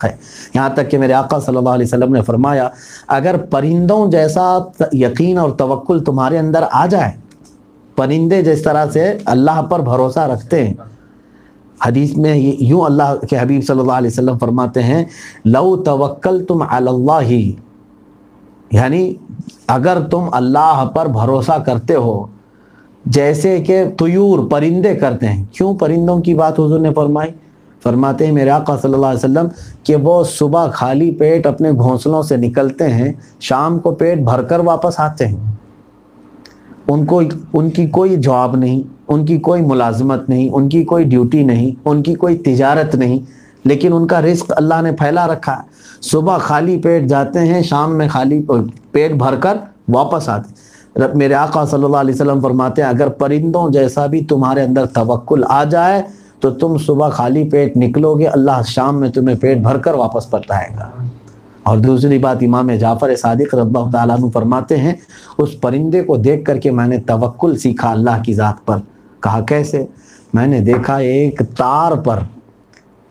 ہے۔ یہاں تک کہ میرے آقا صلی اللہ علیہ وسلم نے فرمایا اگر پرندوں جیسا یقین اور توکل تمہارے اندر آ جائے، پرندے جس طرح سے اللہ پر بھروسہ رکھتے ہیں، حدیث میں یوں اللہ کے حبیب صلی اللہ علیہ وسلم فرماتے ہیں لو توکلتم علی اللہ، یعنی اگر تم اللہ پر بھروسہ کرتے ہو جیسے کہ طیور پرندے کرتے ہیں۔ کیوں پرندوں کی بات حضور نے فرمائی؟ فرماتے ہیں میرے آقا صلی اللہ علیہ وسلم کہ وہ صبح خالی پیٹ اپنے گھونسلوں سے نکلتے ہیں، شام کو پیٹ بھر کر واپس آتے ہیں، ان کی کوئی جاب نہیں، ان کی کوئی ملازمت نہیں، ان کی کوئی ڈیوٹی نہیں، ان کی کوئی تجارت نہیں، لیکن ان کا رزق اللہ نے پھیلا رکھا ہے۔ صبح خالی پیٹ جاتے ہیں، شام میں خالی پیٹ بھر کر واپس آتے ہیں۔ میرے آقا صلی اللہ علیہ وسلم فرماتے ہیں اگر پرندوں جیسا بھی تمہارے اندر توکل آ جائے تو تم صبح خالی پیٹ نکلو گے، اللہ شام میں تمہیں پیٹ بھر کر واپس پلٹائے گا۔ اور دوسری بات امام جعفر صادق رضی اللہ تعالیٰ عنہ فرماتے ہیں اس پرندے کو دیکھ کر کے میں نے توکل سیکھا اللہ کی ذات پر۔ کہا کیسے؟ میں نے دیکھا ایک تار پر،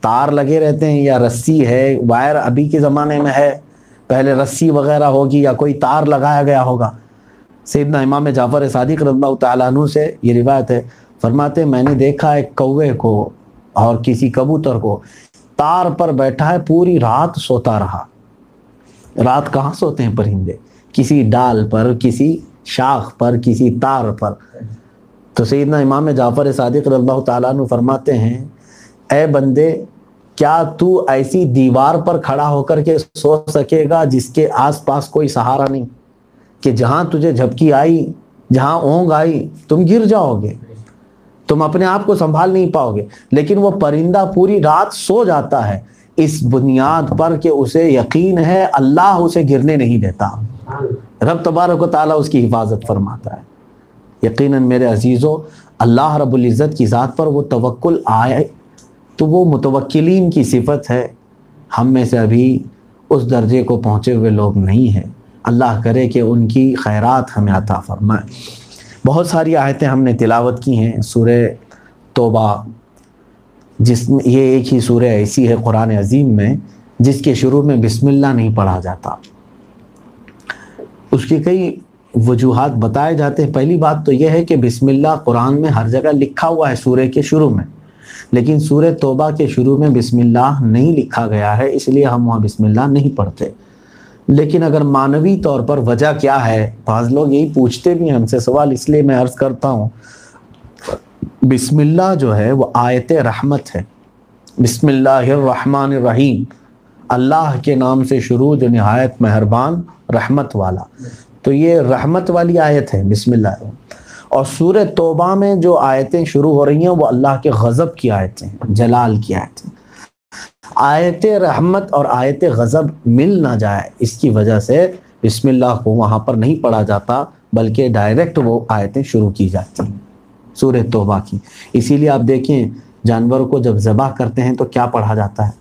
تار لگے رہتے ہیں یا رسی ہے، وائر ابھی کے زمانے میں ہے، پہلے رسی وغیرہ ہوگی یا کوئی تار لگایا گیا ہوگا۔ سیدنا امام جعفر صادق رضی اللہ تعالیٰ عنہ سے یہ روایت ہے، فرماتے میں نے دیکھا ایک کوے کو اور کسی کبوتر کو تار پر بیٹھا ہے، پوری رات سوتا رہا۔ رات کہاں سوتے ہیں پرندے؟ کسی ڈال پر، کسی شاخ پر، کسی تار پر۔ تو سیدنا امام جعفر صادق رضی اللہ تعالیٰ عنہ فرماتے ہیں اے بندے کیا تو ایسی دیوار پر کھڑا ہو کر کے سو سکے گا جس کے آس پاس کوئی سہارا نہیں، کہ جہاں تجھے جھپکی آئی، جہاں اونگ آئی تم گر جاؤ گے، تم اپنے آپ کو سنبھال نہیں پاؤ گے۔ لیکن وہ پرندہ پوری رات سو جاتا ہے اس بنیاد پر کہ اسے یقین ہے اللہ اسے گرنے نہیں دیتا، رب تبارک و تعالیٰ اس کی حفاظت فرماتا ہے۔ یقیناً میرے عزیزو اللہ رب العزت کی ذات پر وہ توکل آئے تو وہ متوکلین کی صفت ہے۔ ہم میں سے ابھی اس درجے کو پہنچے ہوئے لوگ نہیں ہیں، اللہ کرے کہ ان کی خیرات ہمیں عطا فرمائے۔ بہت ساری آیتیں ہم نے تلاوت کی ہیں سورہ توبہ، جس میں یہ ایک ہی سورہ ایسی ہے قرآن عظیم میں جس کے شروع میں بسم اللہ نہیں پڑھا جاتا۔ اس کی کئی وجوہات بتائے جاتے ہیں۔ پہلی بات تو یہ ہے کہ بسم اللہ قرآن میں ہر جگہ لکھا ہوا ہے سورہ کے شروع میں، لیکن سورہ توبہ کے شروع میں بسم اللہ نہیں لکھا گیا ہے، اس لیے ہم وہاں بسم اللہ نہیں پڑھتے۔ لیکن اگر معنوی طور پر وجہ کیا ہے، بعض لوگ یہی پوچھتے بھی ہیں ہم سے سوال، اس لیے میں عرض کرتا ہوں بسم اللہ جو ہے وہ آیت رحمت ہے۔ بسم اللہ الرحمن الرحیم، اللہ کے نام سے شروع جو نہایت مہربان رحمت والا، تو یہ رحمت والی آیت ہے بسم اللہ۔ اور سورہ توبہ میں جو آیتیں شروع ہو رہی ہیں وہ اللہ کے غضب کی آیتیں ہیں، جلال کی آیتیں۔ آیت رحمت اور آیت غضب مل نہ جائے اس کی وجہ سے بسم اللہ کو وہاں پر نہیں پڑھا جاتا، بلکہ ڈائریکٹ وہ آیتیں شروع کی جاتی ہیں سورہ توبہ کی۔ اسی لیے آپ دیکھیں جانور کو جب ذبح کرتے ہیں تو کیا پڑھا جاتا ہے؟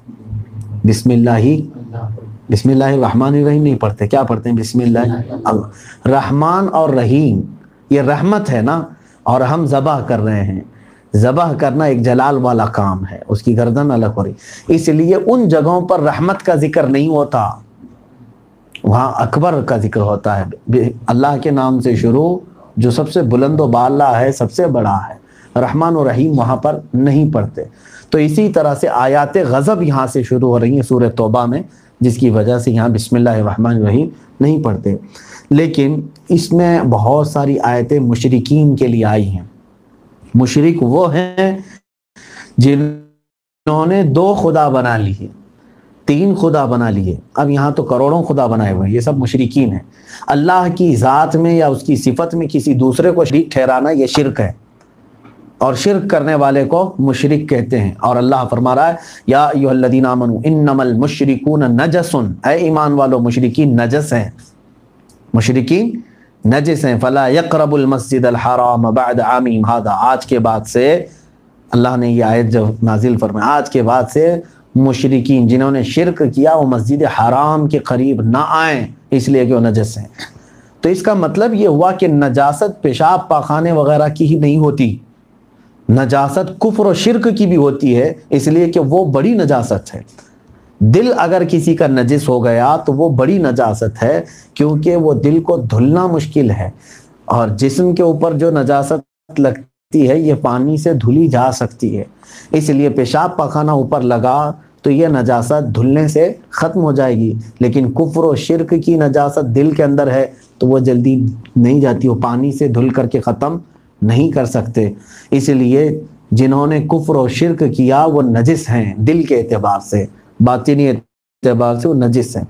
بسم اللہ الرحمن الرحیم نہیں پڑھتے، کیا پڑھتے ہیں؟ بسم اللہ۔ رحمان اور رحیم یہ رحمت ہے نا، اور ہم ذبح کر رہے ہیں۔ ذبح کرنا ایک جلال والا کام ہے، اس کی گردن الگ ہو رہی، اس لیے ان جگہوں پر رحمت کا ذکر نہیں ہوتا، وہاں اکبر کا ذکر ہوتا ہے۔ اللہ کے نام سے شروع جو سب سے بلند و بالا ہے، سب سے بڑا ہے، رحمان و رحیم وہاں پر نہیں پڑھتے۔ تو اسی طرح سے آیات غضب یہاں سے شروع ہو رہی ہیں سورہ توبہ میں، جس کی وجہ سے یہاں بسم اللہ الرحمن الرحیم نہیں پڑھتے۔ لیکن اس میں بہت ساری آیتیں مشرکین کے لیے آئی ہیں۔ مشرک وہ ہیں جنہوں نے 2 خدا بنا لیے، 3 خدا بنا لیے، اب یہاں تو کروڑوں خدا بنائے ہوئے ہیں، یہ سب مشرکین ہیں۔ اللہ کی ذات میں یا اس کی صفت میں کسی دوسرے کو شریک ٹھہرانا یہ شرک ہے، اور شرک کرنے والے کو مشرک کہتے ہیں۔ اور اللہ فرما رہا ہے یا ایھا الذین آمنوا انما المشرکون نجس، اے ایمان والو مشرکین نجس ہیں، مشرکین نجس ہیں۔ فلا یقرب المسجد الحرام بعد عامہم ھذا، آج کے بعد سے اللہ نے یہ آیت جو نازل فرمائی، آج کے بعد سے مشرکین جنہوں نے شرک کیا وہ مسجد حرام کے قریب نہ آئیں، اس لیے کہ وہ نجس ہیں۔ تو اس کا مطلب یہ ہوا کہ نجاست پیشاب پاخانے وغیرہ کی ہی نہیں ہوتی، نجاست کفر و شرک کی بھی ہوتی ہے، اس لیے کہ وہ بڑی نجاست ہے۔ دل اگر کسی کا نجس ہو گیا تو وہ بڑی نجاست ہے، کیونکہ وہ دل کو دھلنا مشکل ہے، اور جسم کے اوپر جو نجاست لگتی ہے یہ پانی سے دھلی جا سکتی ہے، اس لیے پیشاب پاخانہ اوپر لگا تو یہ نجاست دھلنے سے ختم ہو جائے گی، لیکن کفر و شرک کی نجاست دل کے اندر ہے تو وہ جلدی نہیں جاتی، وہ پانی سے دھل کر کے ختم نہیں کر سکتے۔ اس لیے جنہوں نے کفر و شرک کیا وہ نجس ہیں دل کے اعتبار سے، باطنی اعتبار سے وہ نجس ہیں۔